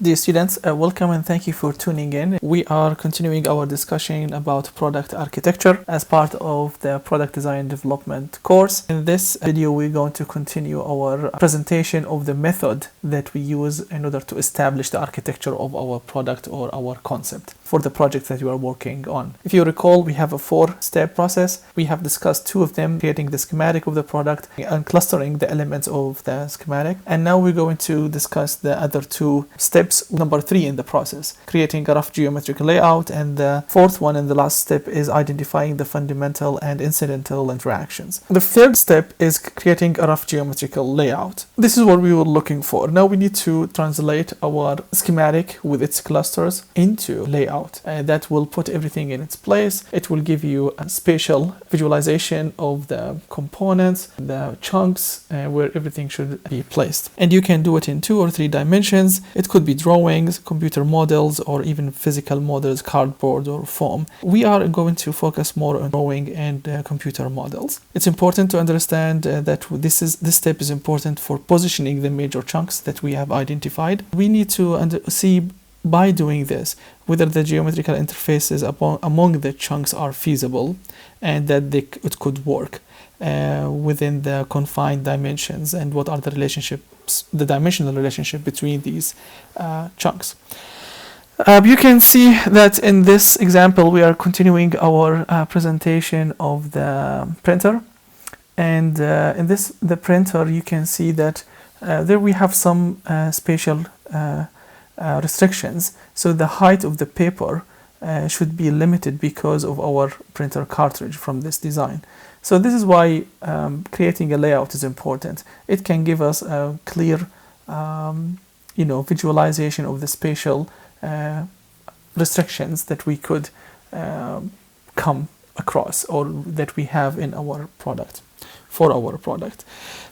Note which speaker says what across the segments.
Speaker 1: Dear students, welcome and thank you for tuning in. We are continuing our discussion about product architecture as part of the product design development course. In this video, we're going to continue our presentation of the method that we use in order to establish the architecture of our product or our concept for the project that you are working on. If you recall, we have a 4-step process. We have discussed 2 of them, creating the schematic of the product and clustering the elements of the schematic. And now we're going to discuss the other 2 steps. Number 3 in the process, creating a rough geometric layout, and the 4th one and the last step is identifying the fundamental and incidental interactions. The 3rd step is creating a rough geometrical layout. This is what we were looking for. Now we need to translate our schematic with its clusters into layout. That will put everything in its place. It will give you a spatial visualization of the components, the chunks, where everything should be placed. And you can do it in 2 or 3 dimensions. It could be drawings, computer models, or even physical models, cardboard or foam. We are going to focus more on drawing and computer models. It's important to understand that this step is important for positioning the major chunks that we have identified. We need to see by doing this whether the geometrical interfaces among the chunks are feasible and that it could work within the confined dimensions, and what are the dimensional relationship between these chunks. You can see that in this example we are continuing our presentation of the printer, and in the printer you can see that there we have some spatial restrictions. So the height of the paper should be limited because of our printer cartridge from this design. So this is why creating a layout is important. It can give us a clear visualization of the spatial restrictions that we could come across or that we have in our product, for our product.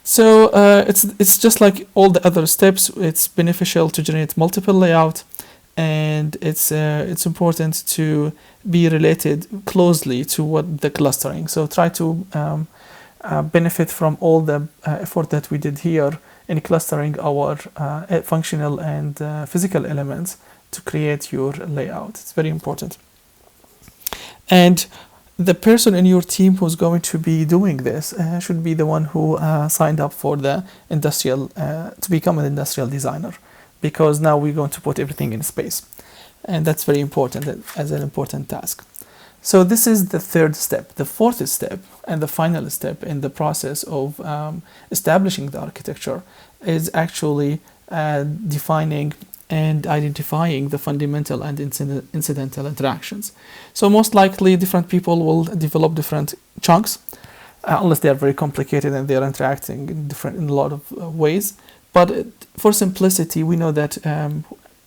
Speaker 1: So it's just like all the other steps. It's beneficial to generate multiple layouts, and it's important to be related closely to what the clustering. So try to benefit from all the effort that we did here in clustering our functional and physical elements to create your layout. It's very important. And the person in your team who's going to be doing this should be the one who signed up for the industrial to become an industrial designer, because now we're going to put everything in space, and that's very important as an important task. So this is the 3rd step. The 4th step and the final step in the process of establishing the architecture is actually defining and identifying the fundamental and incidental interactions. So most likely different people will develop different chunks, unless they are very complicated and they are interacting in a lot of ways. But for simplicity, we know that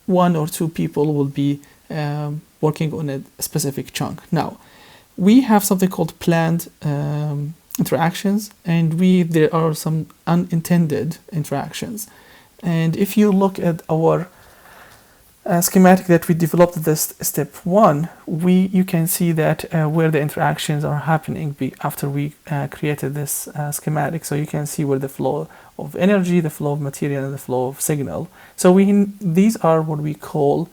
Speaker 1: 1 or 2 people will be working on a specific chunk. Now, we have something called planned interactions, and there are some unintended interactions. And if you look at our schematic that we developed at this step 1, you can see that where the interactions are happening after we created this schematic. So you can see where the flow of energy, the flow of material, and the flow of signal. So these are what we call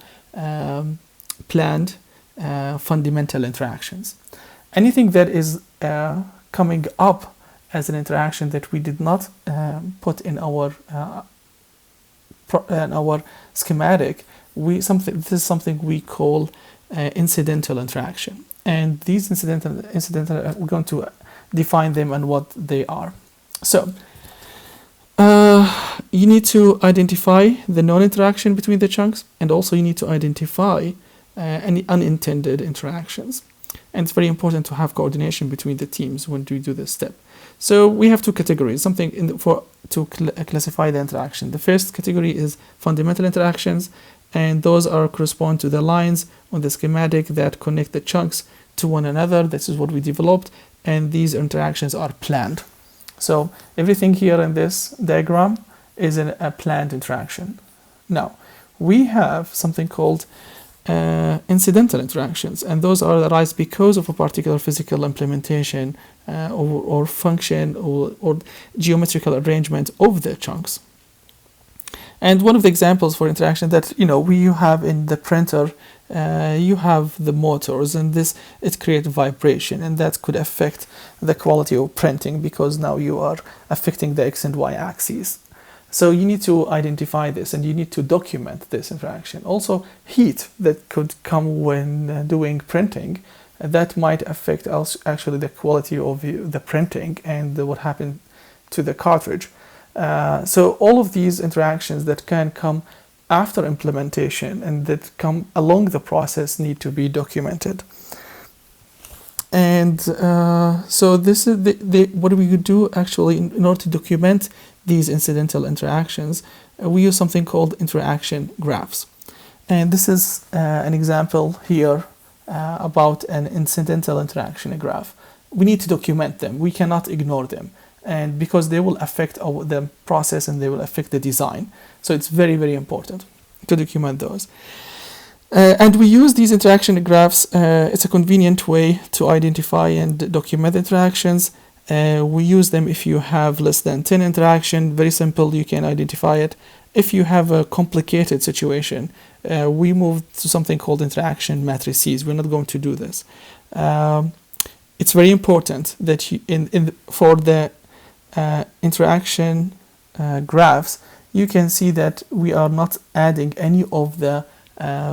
Speaker 1: planned fundamental interactions. Anything that is coming up as an interaction that we did not put in our schematic, this is something we call incidental interaction. And these incidental, we're going to define them and what they are. So you need to identify the non-interaction between the chunks, and also you need to identify any unintended interactions. And it's very important to have coordination between the teams when we do this step. So we have 2 categories, to classify the interaction. The first category is fundamental interactions, and those correspond to the lines on the schematic that connect the chunks to one another. This is what we developed, and these interactions are planned. So everything here in this diagram is a planned interaction. Now, we have something called incidental interactions, and those arise because of a particular physical implementation or function or geometrical arrangement of the chunks. And one of the examples for interaction that you have in the printer, you have the motors, and it creates vibration, and that could affect the quality of printing because now you are affecting the X and Y axes. So you need to identify this, and you need to document this interaction. Also, heat that could come when doing printing, that might affect actually the quality of the printing and what happened to the cartridge. So all of these interactions that can come after implementation and that come along the process need to be documented. And so this is what we would do actually in order to document these incidental interactions. We use something called interaction graphs. And this is an example here about an incidental interaction graph. We need to document them. We cannot ignore them. And because they will affect the process and they will affect the design. So it's very, very important to document those. And we use these interaction graphs. It's a convenient way to identify and document interactions. We use them if you have less than 10 interactions. Very simple, you can identify it. If you have a complicated situation, we move to something called interaction matrices. We're not going to do this. It's very important that for the interaction graphs, you can see that we are not adding any of the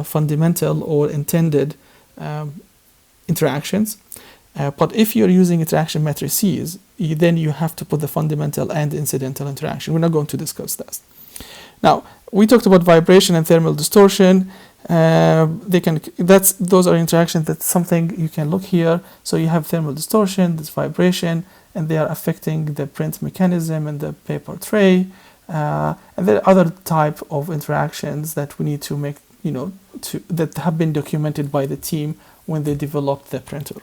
Speaker 1: fundamental or intended interactions. But if you're using interaction matrices, then you have to put the fundamental and incidental interaction. We're not going to discuss that. Now, we talked about vibration and thermal distortion. Those are interactions. That's something you can look here. So you have thermal distortion, this vibration, and they are affecting the print mechanism and the paper tray. And there are other type of interactions that we need to make, that have been documented by the team when they developed the printer.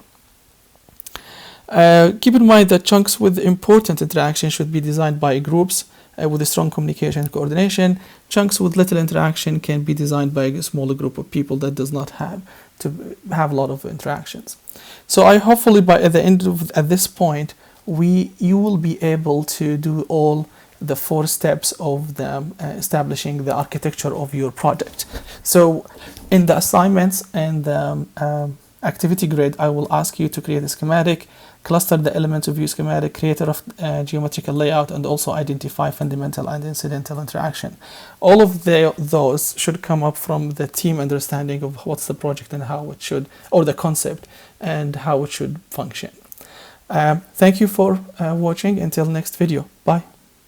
Speaker 1: Keep in mind that chunks with important interaction should be designed by groups with a strong communication and coordination. Chunks with little interaction can be designed by a smaller group of people that does not have to have a lot of interactions. So I hopefully at this point, you will be able to do all the 4 steps of establishing the architecture of your project. So in the assignments and the activity grid, I will ask you to create a schematic, cluster the elements of your schematic, create a geometrical layout, and also identify fundamental and incidental interaction. All of those should come up from the team understanding of what's the project and how it should, or the concept, and how it should function. Thank you for watching. Until next video. Bye.